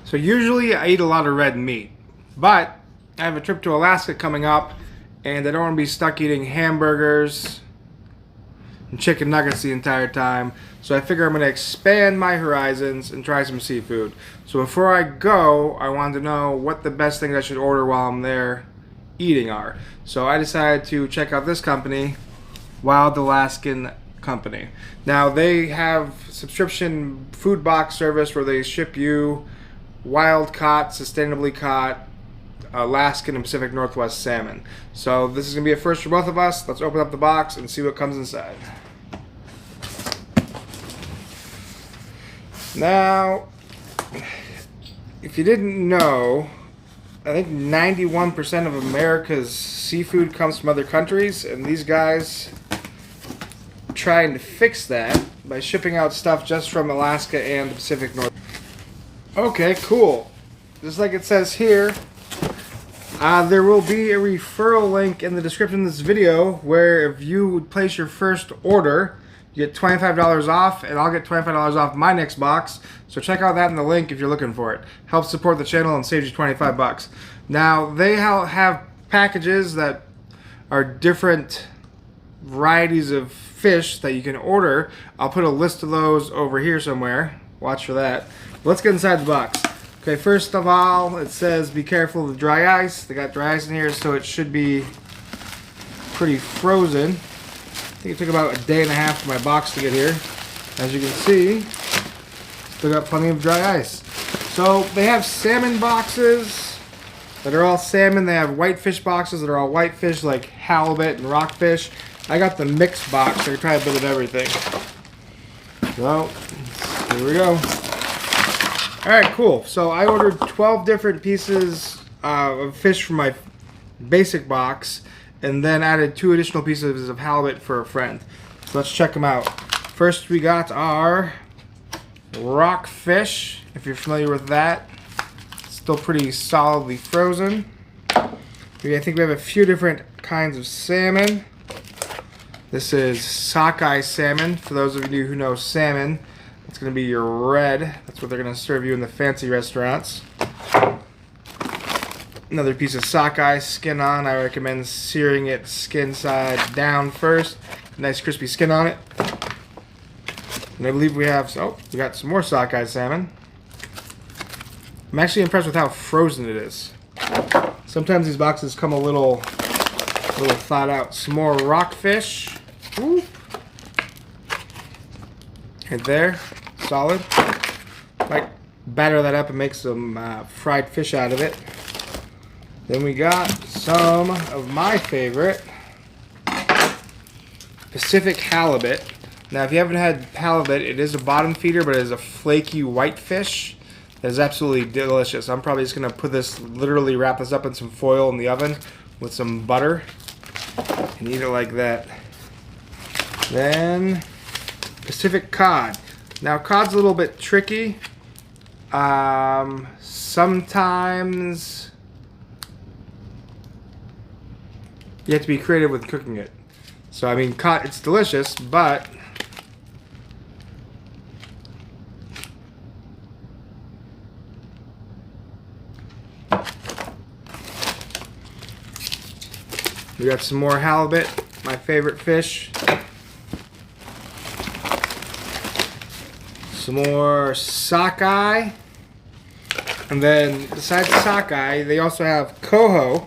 So usually I eat a lot of red meat, but I have a trip to Alaska coming up and I don't want to be stuck eating hamburgers and chicken nuggets the entire time. So I figure I'm going to expand my horizons and try some seafood. So before I go, I wanted to know what the best things I should order while I'm there eating are. So I decided to check out this company, Wild Alaskan Company. Now they have subscription food box service where they ship you wild caught, sustainably caught Alaskan and Pacific Northwest salmon. So this is going to be a first for both of us. Let's open up the box and see what comes inside. Now, if you didn't know, I think 91% of America's seafood comes from other countries, and these guys are trying to fix that by shipping out stuff just from Alaska and the Pacific Northwest. Okay, cool. Just like it says here, there will be a referral link in the description of this video where if you would place your first order, you get $25 off, and I'll get $25 off my next box. So check out that in the link if you're looking for it. Helps support the channel and saves you 25 bucks. Now, they have packages that are different varieties of fish that you can order. I'll put a list of those over here somewhere. Watch for that. Let's get inside the box. Okay, first of all, it says be careful of the dry ice. They got dry ice in here, so it should be pretty frozen. I think it took about a day and a half for my box to get here. As you can see, still got plenty of dry ice. So they have salmon boxes that are all salmon. They have whitefish boxes that are all whitefish, like halibut and rockfish. I got the mixed box, so I can try a bit of everything. So, here we go. Alright, cool. So I ordered 12 different pieces of fish from my basic box, and then added 2 additional pieces of halibut for a friend. So let's check them out. First we got our rockfish, if you're familiar with that. Still pretty solidly frozen. I think we have a few different kinds of salmon. This is sockeye salmon. For those of you who know salmon, it's going to be your red. That's what they're going to serve you in the fancy restaurants. Another piece of sockeye, skin on. I recommend searing it skin side down first. Nice crispy skin on it. And I believe we have, we got some more sockeye salmon. I'm actually impressed with how frozen it is. Sometimes these boxes come a little thawed out. Some more rockfish. Ooh. Right there, solid. Might batter that up and make some fried fish out of it. Then we got some of my favorite, Pacific Halibut. Now, if you haven't had halibut, it is a bottom feeder, but it is a flaky white fish that is absolutely delicious. I'm probably just going to put this, literally wrap this up in some foil in the oven with some butter and eat it like that. Then, Pacific cod. Now, cod's a little bit tricky. Sometimes you have to be creative with cooking it. So, I mean, cod, it's delicious, but we got some more halibut, my favorite fish. Some more sockeye. And then, besides the sockeye, they also have coho,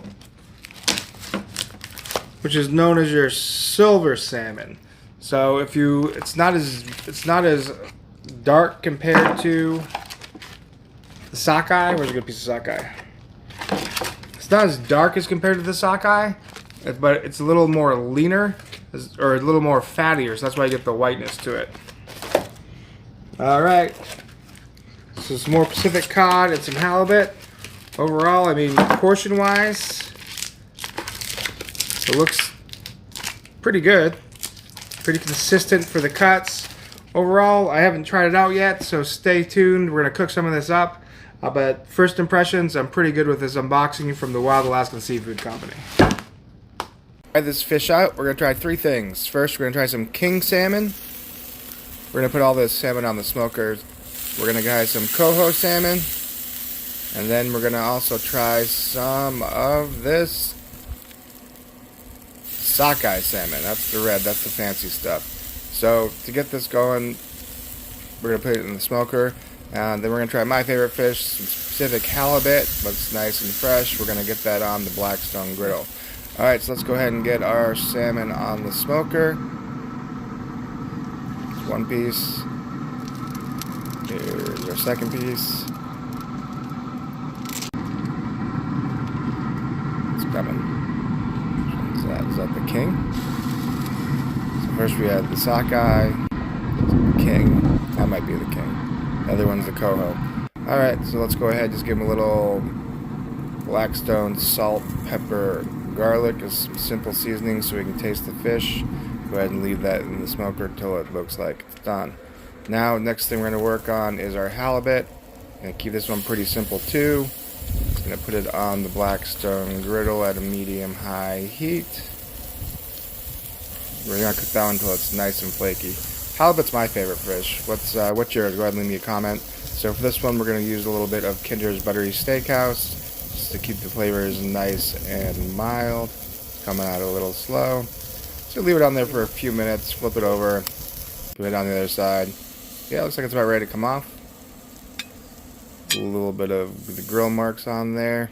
which is known as your silver salmon. So if you, it's not as dark compared to the sockeye. Where's a good piece of sockeye? It's not as dark as compared to the sockeye, but it's a little more leaner, or a little more fattier. So that's why you get the whiteness to it. All right. So some more Pacific cod and some halibut. Overall, I mean, portion-wise, it looks pretty good, pretty consistent for the cuts. Overall, I haven't tried it out yet, so stay tuned. We're going to cook some of this up. But first impressions, I'm pretty good with this unboxing from the Wild Alaskan Seafood Company. Try this fish out. We're going to try 3 things. First, we're going to try some king salmon. We're going to put all this salmon on the smoker. We're going to try some coho salmon. And then we're gonna also try some of this sockeye salmon. That's the red, that's the fancy stuff. So to get this going, we're gonna put it in the smoker. Then we're gonna try my favorite fish, some Pacific Halibut. Looks nice and fresh. We're gonna get that on the blackstone griddle. Alright, so let's go ahead and get our salmon on the smoker. One piece. Here's our second piece. It's coming. Is that the king? So first we had the sockeye. The king. That might be the king. The other one's the coho. Alright, so let's go ahead, just give him a little blackstone, salt, pepper, garlic as some simple seasoning so we can taste the fish. Go ahead and leave that in the smoker until it looks like it's done. Now, next thing we're going to work on is our halibut. Going to keep this one pretty simple too. Just going to put it on the blackstone griddle at a medium-high heat. We're going to cook that one until it's nice and flaky. Halibut's my favorite fish. What's yours? Go ahead and leave me a comment. So for this one, we're going to use a little bit of Kinder's Buttery Steakhouse just to keep the flavors nice and mild. It's coming out a little slow. So leave it on there for a few minutes, flip it over, put it on the other side. Yeah, looks like it's about ready to come off. A little bit of the grill marks on there.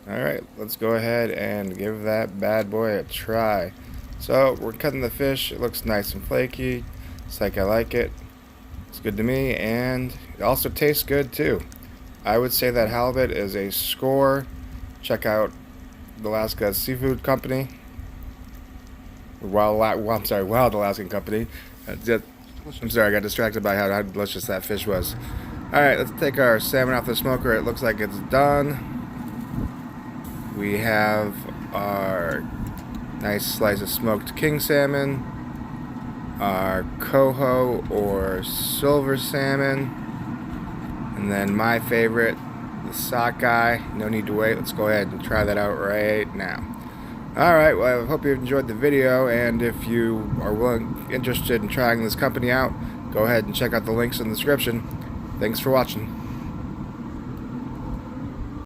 Alright, let's go ahead and give that bad boy a try. So, we're cutting the fish. It looks nice and flaky. It's like I like it. It's good to me, and it also tastes good too. I would say that halibut is a score. Check out the Alaska Seafood Company. Wild Alaskan Company. I'm sorry, I got distracted by how delicious that fish was. Alright, let's take our salmon off the smoker. It looks like it's done. We have our nice slice of smoked king salmon, our coho or silver salmon, and then my favorite, the sockeye. No need to wait. Let's go ahead and try that out right now. Alright, well, I hope you enjoyed the video, and if you are interested in trying this company out, go ahead and check out the links in the description. Thanks for watching.